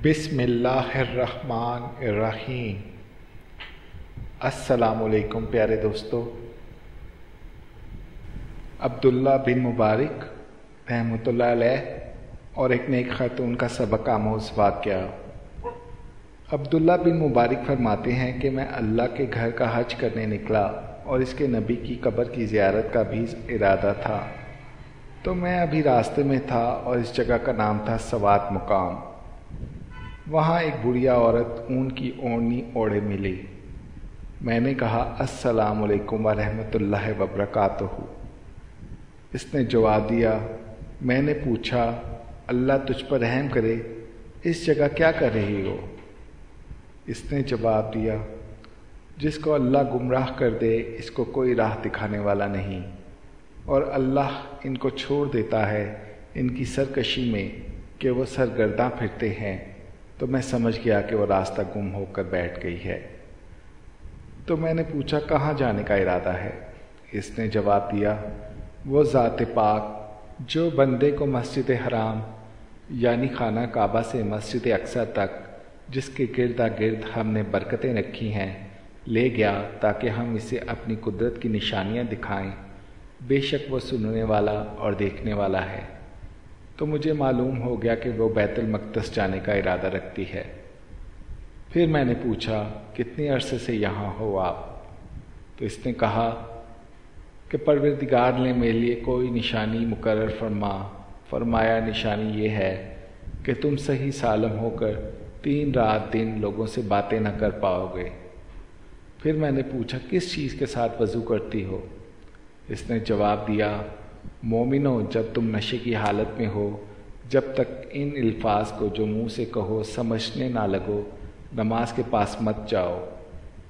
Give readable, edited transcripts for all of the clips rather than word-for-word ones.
بسم اللہ الرحمن الرحیم۔ السلام علیکم پیارے دوستو۔ عبداللہ بن مبارک رحمۃ اللہ علیہ اور ایک نیک خاتون کا سبق آموز واقعہ۔ عبداللہ بن مبارک فرماتے ہیں کہ میں اللہ کے گھر کا حج کرنے نکلا اور اس کے نبی کی قبر کی زیارت کا بھی ارادہ تھا، تو میں ابھی راستے میں تھا اور اس جگہ کا نام تھا سوات مقام۔ وہاں ایک بڑھیا عورت اون کی اوڑھنی اوڑھے ملی۔ میں نے کہا السلام علیکم ورحمۃ اللہ وبرکاتہ۔ اس نے جواب دیا۔ میں نے پوچھا اللہ تجھ پر رحم کرے، اس جگہ کیا کر رہی ہو؟ اس نے جواب دیا جس کو اللہ گمراہ کر دے اس کو کوئی راہ دکھانے والا نہیں، اور اللہ ان کو چھوڑ دیتا ہے ان کی سرکشی میں کہ وہ سرگرداں پھرتے ہیں، تو میں سمجھ گیا کہ وہ راستہ گم ہو کر بیٹھ گئی ہے۔ تو میں نے پوچھا کہاں جانے کا ارادہ ہے؟ اس نے جواب دیا وہ ذات پاک جو بندے کو مسجد حرام یعنی خانہ کعبہ سے مسجد اقصی تک جس کے گردا گرد ہم نے برکتیں رکھی ہیں لے گیا تاکہ ہم اسے اپنی قدرت کی نشانیاں دکھائیں، بے شک وہ سننے والا اور دیکھنے والا ہے۔ تو مجھے معلوم ہو گیا کہ وہ بیت المقدس جانے کا ارادہ رکھتی ہے۔ پھر میں نے پوچھا کتنے عرصے سے یہاں ہو آپ؟ تو اس نے کہا کہ پروردگار نے میرے لیے کوئی نشانی مقرر فرمایا نشانی یہ ہے کہ تم صحیح سالم ہو کر 3 رات دن لوگوں سے باتیں نہ کر پاؤ گے۔ پھر میں نے پوچھا کس چیز کے ساتھ وضو کرتی ہو؟ اس نے جواب دیا مومنو، جب تم نشے کی حالت میں ہو، جب تک ان الفاظ کو جو منہ سے کہو سمجھنے نہ لگو، نماز کے پاس مت جاؤ،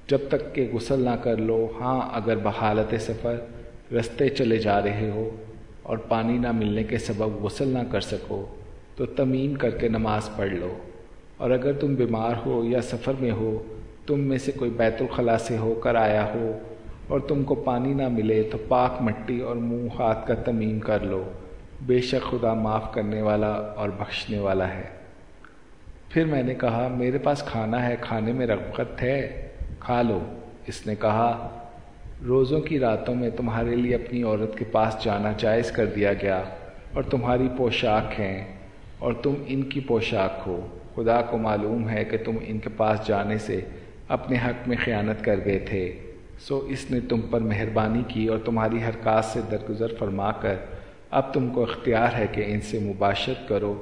جب تک کہ غسل نہ کر لو۔ ہاں اگر بحالت سفر رستے چلے جا رہے ہو اور پانی نہ ملنے کے سبب غسل نہ کر سکو تو تمیم کر کے نماز پڑھ لو، اور اگر تم بیمار ہو یا سفر میں ہو، تم میں سے کوئی بیت الخلاء سے ہو کر آیا ہو اور تم کو پانی نہ ملے تو پاک مٹی اور منہ ہاتھ کا تمیم کر لو، بے شک خدا معاف کرنے والا اور بخشنے والا ہے۔ پھر میں نے کہا میرے پاس کھانا ہے، کھانے میں رغبت ہے، کھا لو۔ اس نے کہا روزوں کی راتوں میں تمہارے لیے اپنی عورت کے پاس جانا جائز کر دیا گیا، اور تمہاری پوشاک ہیں اور تم ان کی پوشاک ہو۔ خدا کو معلوم ہے کہ تم ان کے پاس جانے سے اپنے حق میں خیانت کر گئے تھے، سو اس نے تم پر مہربانی کی اور تمہاری حرکات سے درگزر فرما کر اب تم کو اختیار ہے کہ ان سے مباشرت کرو،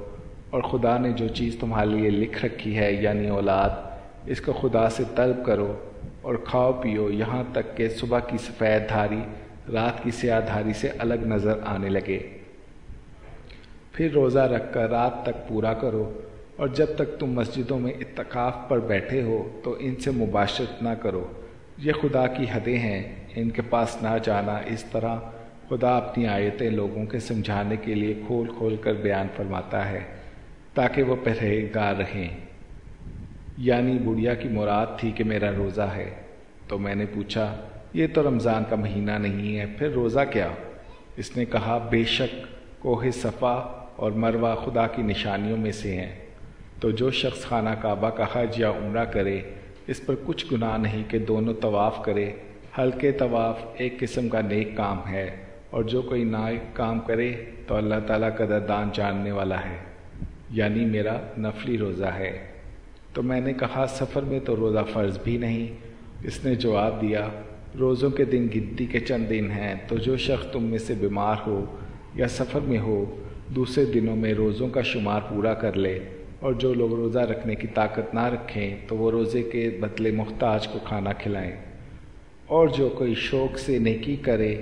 اور خدا نے جو چیز تمہارے لیے لکھ رکھی ہے یعنی اولاد، اس کو خدا سے طلب کرو اور کھاؤ پیو یہاں تک کہ صبح کی سفید دھاری رات کی سیاہ دھاری سے الگ نظر آنے لگے۔ پھر روزہ رکھ کر رات تک پورا کرو، اور جب تک تم مسجدوں میں اعتکاف پر بیٹھے ہو تو ان سے مباشرت نہ کرو، یہ خدا کی حدیں ہیں، ان کے پاس نہ جانا۔ اس طرح خدا اپنی آیتیں لوگوں کے سمجھانے کے لیے کھول کھول کر بیان فرماتا ہے تاکہ وہ پرہیزگار رہیں۔ یعنی بڑھیا کی مراد تھی کہ میرا روزہ ہے۔ تو میں نے پوچھا یہ تو رمضان کا مہینہ نہیں ہے، پھر روزہ کیا؟ اس نے کہا بے شک کوہ صفا اور مروہ خدا کی نشانیوں میں سے ہیں، تو جو شخص خانہ کعبہ کا حج یا عمرہ کرے اس پر کچھ گناہ نہیں کہ دونوں طواف کرے۔ ہلکے طواف ایک قسم کا نیک کام ہے، اور جو کوئی نیک کام کرے تو اللہ تعالیٰ قدردان جاننے والا ہے، یعنی میرا نفلی روزہ ہے۔ تو میں نے کہا سفر میں تو روزہ فرض بھی نہیں۔ اس نے جواب دیا روزوں کے دن گنتی کے چند دن ہیں، تو جو شخص تم میں سے بیمار ہو یا سفر میں ہو دوسرے دنوں میں روزوں کا شمار پورا کر لے، اور جو لوگ روزہ رکھنے کی طاقت نہ رکھیں تو وہ روزے کے بدلے محتاج کو کھانا کھلائیں، اور جو کوئی شوق سے نیکی کرے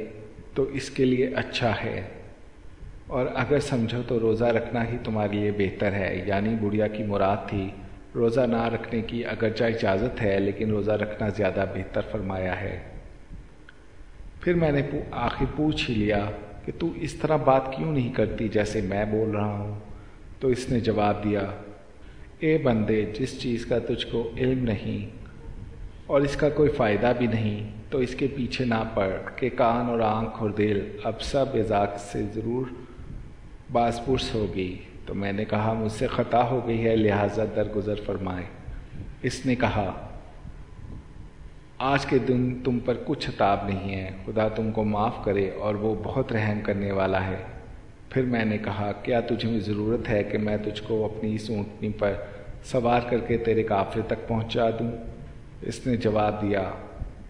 تو اس کے لیے اچھا ہے، اور اگر سمجھو تو روزہ رکھنا ہی تمہارے لیے بہتر ہے۔ یعنی بڑھیا کی مراد تھی روزہ نہ رکھنے کی، اگرچہ اجازت ہے لیکن روزہ رکھنا زیادہ بہتر فرمایا ہے۔ پھر میں نے آخر پوچھ ہی لیا کہ تو اس طرح بات کیوں نہیں کرتی جیسے میں بول رہا ہوں؟ تو اس نے جواب دیا اے بندے، جس چیز کا تجھ کو علم نہیں اور اس کا کوئی فائدہ بھی نہیں تو اس کے پیچھے نہ پڑ کہ کان اور آنکھ اور دل اب سب ذات سے ضرور باز پرس ہوگی۔ تو میں نے کہا مجھ سے خطا ہو گئی ہے، لہٰذا درگزر فرمائیں۔ اس نے کہا آج کے دن تم پر کچھ عتاب نہیں ہے، خدا تم کو معاف کرے اور وہ بہت رحم کرنے والا ہے۔ پھر میں نے کہا کیا تجھے ضرورت ہے کہ میں تجھ کو اپنی اس اونٹنی پر سوار کر کے تیرے قافلے تک پہنچا دوں؟ اس نے جواب دیا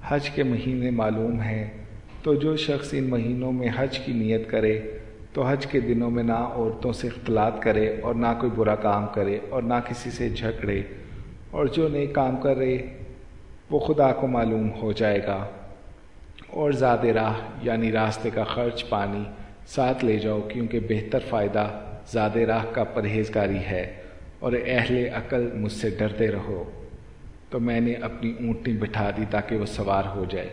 حج کے مہینے معلوم ہیں، تو جو شخص ان مہینوں میں حج کی نیت کرے تو حج کے دنوں میں نہ عورتوں سے اختلاط کرے اور نہ کوئی برا کام کرے اور نہ کسی سے جھگڑے، اور جو نیک کام کرے وہ خدا کو معلوم ہو جائے گا۔ اور زاد راہ یعنی راستے کا خرچ پانی ساتھ لے جاؤ، کیونکہ بہتر فائدہ زاد راہ کا پرہیزگاری ہے، اور اہل عقل مجھ سے ڈرتے رہو۔ تو میں نے اپنی اونٹنی بٹھا دی تاکہ وہ سوار ہو جائے۔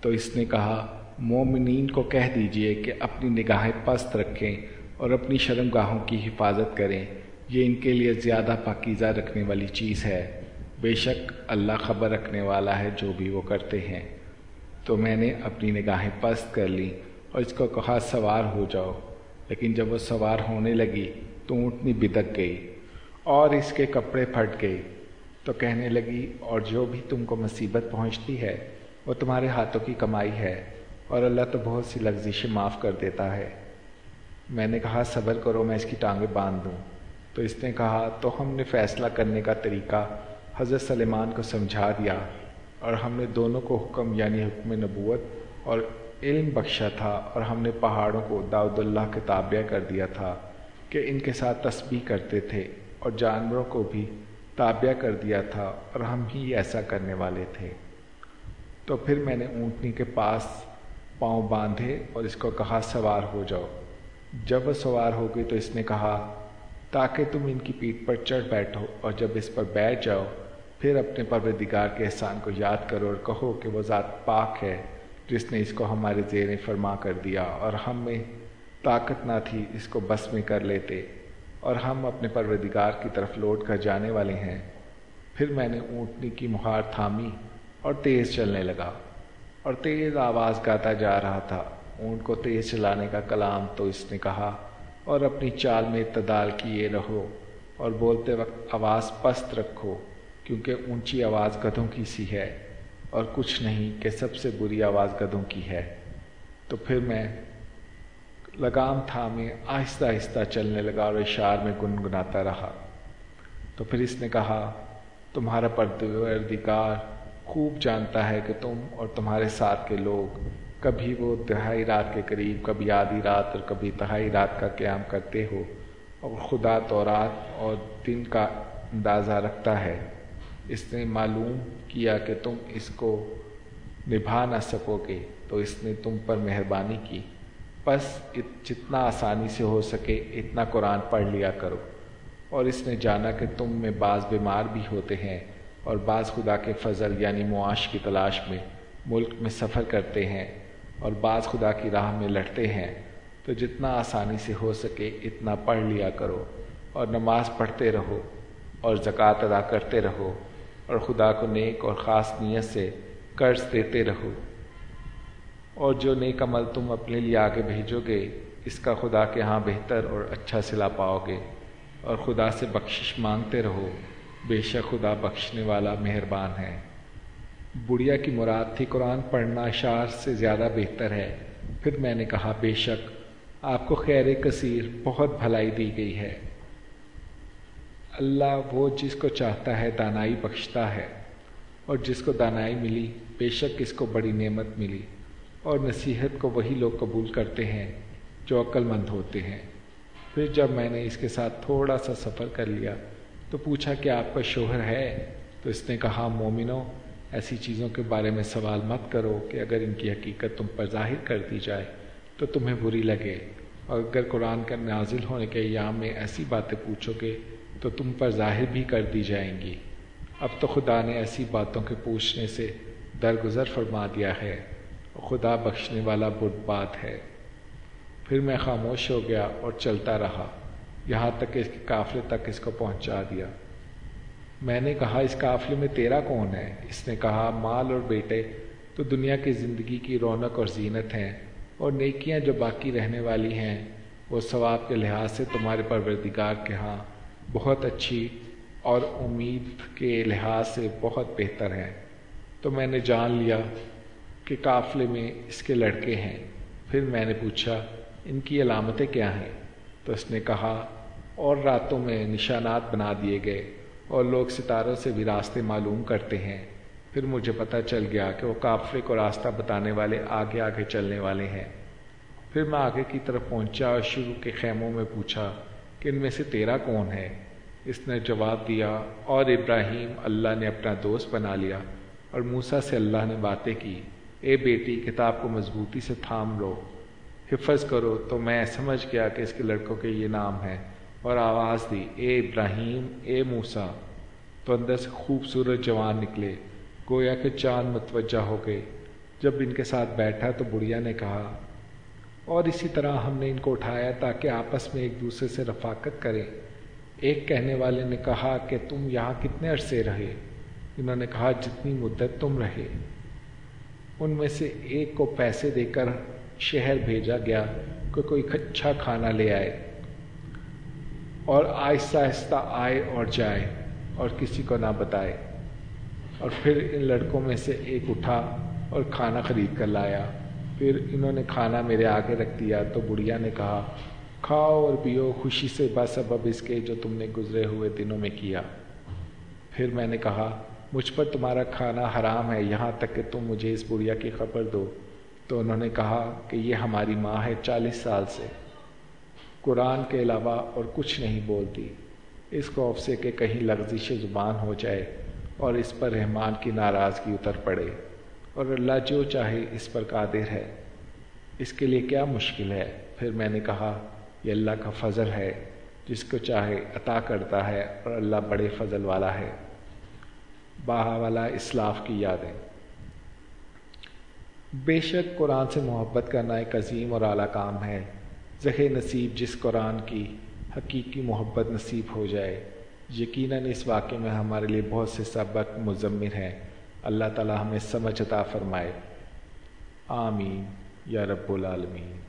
تو اس نے کہا مومنین کو کہہ دیجئے کہ اپنی نگاہیں پست رکھیں اور اپنی شرمگاہوں کی حفاظت کریں، یہ ان کے لیے زیادہ پاکیزہ رکھنے والی چیز ہے، بے شک اللہ خبر رکھنے والا ہے جو بھی وہ کرتے ہیں۔ تو میں نے اپنی نگاہیں پست کر لیں اور اس کو کہا سوار ہو جاؤ، لیکن جب وہ سوار ہونے لگی تو اونٹنی بدک گئی اور اس کے کپڑے پھٹ گئے۔ تو کہنے لگی اور جو بھی تم کو مصیبت پہنچتی ہے وہ تمہارے ہاتھوں کی کمائی ہے، اور اللہ تو بہت سی لغزشیں معاف کر دیتا ہے۔ میں نے کہا صبر کرو، میں اس کی ٹانگیں باندھ دوں۔ تو اس نے کہا تو ہم نے فیصلہ کرنے کا طریقہ حضرت سلیمان کو سمجھا دیا، اور ہم نے دونوں کو حکم یعنی حکم نبوت اور علم بخشا تھا، اور ہم نے پہاڑوں کو داؤد اللہ کے تابع کر دیا تھا کہ ان کے ساتھ تسبیح کرتے تھے، اور جانوروں کو بھی تابع کر دیا تھا، اور ہم ہی ایسا کرنے والے تھے۔ تو پھر میں نے اونٹنی کے پاس پاؤں باندھے اور اس کو کہا سوار ہو جاؤ۔ جب وہ سوار ہو گئی تو اس نے کہا تاکہ تم ان کی پیٹھ پر چڑھ بیٹھو، اور جب اس پر بیٹھ جاؤ پھر اپنے پروردگار کے احسان کو یاد کرو اور کہو کہ وہ ذات پاک ہے جس نے اس کو ہمارے زیر فرما کر دیا، اور ہم میں طاقت نہ تھی اس کو بس میں کر لیتے، اور ہم اپنے پروردگار کی طرف لوٹ کر جانے والے ہیں۔ پھر میں نے اونٹنی کی مہار تھامی اور تیز چلنے لگا، اور تیز آواز گاتا جا رہا تھا۔ اونٹ کو تیز چلانے کا کلام تو اس نے کہا، اور اپنی چال میں اعتدال کیے رہو، اور بولتے وقت آواز پست رکھو، کیونکہ اونچی آواز گدھوں کی سی ہے، اور کچھ نہیں کہ سب سے بری آواز گدھوں کی ہے۔ تو پھر میں لگام تھامے آہستہ آہستہ چلنے لگا اور اشعار میں گنگناتا رہا۔ تو پھر اس نے کہا تمہارا پروردگار خوب جانتا ہے کہ تم اور تمہارے ساتھ کے لوگ کبھی وہ دہائی رات کے قریب، کبھی آدھی رات اور کبھی تہائی رات کا قیام کرتے ہو، اور خدا تو رات اور دن کا اندازہ رکھتا ہے۔ اس نے معلوم کیا کہ تم اس کو نبھا نہ سکو گے، تو اس نے تم پر مہربانی کی، بس جتنا آسانی سے ہو سکے اتنا قرآن پڑھ لیا کرو۔ اور اس نے جانا کہ تم میں بعض بیمار بھی ہوتے ہیں، اور بعض خدا کے فضل یعنی معاش کی تلاش میں ملک میں سفر کرتے ہیں، اور بعض خدا کی راہ میں لڑتے ہیں، تو جتنا آسانی سے ہو سکے اتنا پڑھ لیا کرو، اور نماز پڑھتے رہو، اور زکوٰۃ ادا کرتے رہو، اور خدا کو نیک اور خاص نیت سے قرض دیتے رہو، اور جو نیک عمل تم اپنے لیے آگے بھیجو گے اس کا خدا کے ہاں بہتر اور اچھا صلہ پاؤ گے، اور خدا سے بخشش مانگتے رہو، بے شک خدا بخشنے والا مہربان ہے۔ بڑھیا کی مراد تھی قرآن پڑھنا اشعار سے زیادہ بہتر ہے۔ پھر میں نے کہا بے شک آپ کو خیر کثیر بہت بھلائی دی گئی ہے۔ اللہ وہ جس کو چاہتا ہے دانائی بخشتا ہے، اور جس کو دانائی ملی بے شک اس کو بڑی نعمت ملی، اور نصیحت کو وہی لوگ قبول کرتے ہیں جو عقل مند ہوتے ہیں۔ پھر جب میں نے اس کے ساتھ تھوڑا سا سفر کر لیا تو پوچھا کہ آپ کا شوہر ہے؟ تو اس نے کہا مومنو ایسی چیزوں کے بارے میں سوال مت کرو کہ اگر ان کی حقیقت تم پر ظاہر کر دی جائے تو تمہیں بری لگے، اور اگر قرآن کا نازل ہونے کے ایام میں ایسی باتیں پوچھو گے تو تم پر ظاہر بھی کر دی جائیں گی۔ اب تو خدا نے ایسی باتوں کے پوچھنے سے درگزر فرما دیا ہے، اور خدا بخشنے والا بردبار ہے۔ پھر میں خاموش ہو گیا اور چلتا رہا یہاں تک کہ اس کے قافلے تک اس کو پہنچا دیا۔ میں نے کہا اس قافلے میں تیرا کون ہے؟ اس نے کہا مال اور بیٹے تو دنیا کی زندگی کی رونق اور زینت ہیں، اور نیکیاں جو باقی رہنے والی ہیں وہ ثواب کے لحاظ سے تمہارے پروردگار کے ہاں بہت اچھی اور امید کے لحاظ سے بہت بہتر ہے۔ تو میں نے جان لیا کہ قافلے میں اس کے لڑکے ہیں۔ پھر میں نے پوچھا ان کی علامتیں کیا ہیں؟ تو اس نے کہا اور راتوں میں نشانات بنا دیے گئے اور لوگ ستاروں سے بھی راستے معلوم کرتے ہیں۔ پھر مجھے پتہ چل گیا کہ وہ قافلے کو راستہ بتانے والے آگے آگے چلنے والے ہیں۔ پھر میں آگے کی طرف پہنچا اور شروع کے خیموں میں پوچھا کہ ان میں سے تیرا کون ہے؟ اس نے جواب دیا اور ابراہیم اللہ نے اپنا دوست بنا لیا اور موسیٰ سے اللہ نے باتیں کی، اے بیٹی کتاب کو مضبوطی سے تھام لو، حفظ کرو۔ تو میں سمجھ گیا کہ اس کے لڑکوں کے یہ نام ہیں اور آواز دی، اے ابراہیم، اے موسیٰ۔ تو اندر سے خوبصورت جوان نکلے، گویا کہ چاند متوجہ ہو گئے۔ جب ان کے ساتھ بیٹھا تو بڑھیا نے کہا اور اسی طرح ہم نے ان کو اٹھایا تاکہ آپس میں ایک دوسرے سے رفاقت کریں۔ ایک کہنے والے نے کہا کہ تم یہاں کتنے عرصے رہے؟ انہوں نے کہا جتنی مدت تم رہے۔ ان میں سے ایک کو پیسے دے کر شہر بھیجا گیا کہ کوئی اچھا کھانا لے آئے اور آہستہ آہستہ آئے اور جائے اور کسی کو نہ بتائے۔ اور پھر ان لڑکوں میں سے ایک اٹھا اور کھانا خرید کر لایا۔ پھر انہوں نے کھانا میرے آگے رکھ دیا تو بڑھیا نے کہا کھاؤ اور پیو خوشی سے بسبب اس کے جو تم نے گزرے ہوئے دنوں میں کیا۔ پھر میں نے کہا مجھ پر تمہارا کھانا حرام ہے یہاں تک کہ تم مجھے اس بڑھیا کی خبر دو۔ تو انہوں نے کہا کہ یہ ہماری ماں ہے 40 سال سے، قرآن کے علاوہ اور کچھ نہیں بولتی، اس خوف سے کہ کہیں لغزش زبان ہو جائے اور اس پر رحمان کی ناراضگی اتر پڑے، اور اللہ جو چاہے اس پر قادر ہے، اس کے لیے کیا مشکل ہے۔ پھر میں نے کہا یہ اللہ کا فضل ہے، جس کو چاہے عطا کرتا ہے اور اللہ بڑے فضل والا ہے۔ باہاولا اسلاف کی یادیں۔ بے شک قرآن سے محبت کرنا ایک عظیم اور اعلیٰ کام ہے۔ زہے نصیب جس قرآن کی حقیقی محبت نصیب ہو جائے۔ یقیناً اس واقعے میں ہمارے لیے بہت سے سبق مضمر ہیں۔ اللہ تعالی ہمیں سمجھ عطا فرمائے، آمین یا رب العالمین۔